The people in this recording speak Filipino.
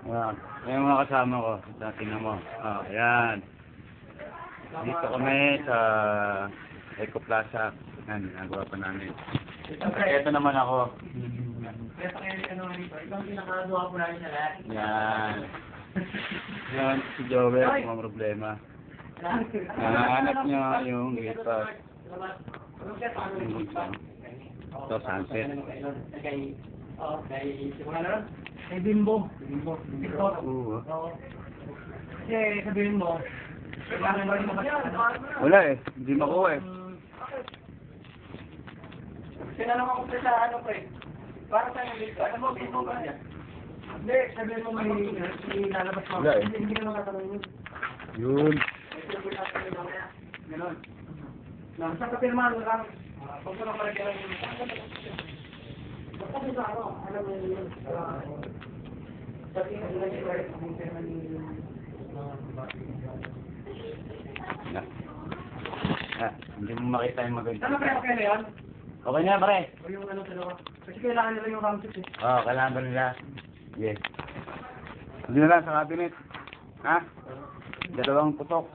Ayan. Ayan mga kasama ko. Tingnan mo. Ayan. Dito kami sa Eco Plaza. Ayan, ginagawa pa namin. Ito naman ako. Ibang pinakagawa ko namin sa lahat. Yan. Yan, si Joel, kung may problema. Nahanap niya yung guitar. Ito, sunset. Kay Bimbo. TikTok. Kasi sabihin mo, kailangan mo rin Wala eh, hindi makuha eh. Sinanong ako sa ano pa eh. Para sa yung ano mo, Bimbo ba niya? Hindi, sabihin mo may lalabas mo. Wala eh. Hindi ka naman katanong yun. Yun. Ganon. Sa kapirmahan lang, kung ko lang malagyan yung basta sa ano, alam mo yun. Sabi nga sila yung right, kung pirma ni Hindi mo makita yung maganda. ano kaya okay na yan? Okay na pare. O yung ano dalawa? Kasi kailangan nila yung round 6 eh. Oo, kailangan ba nila? Yes. Hindi na lang sa cabinet. Ha? 2 putok.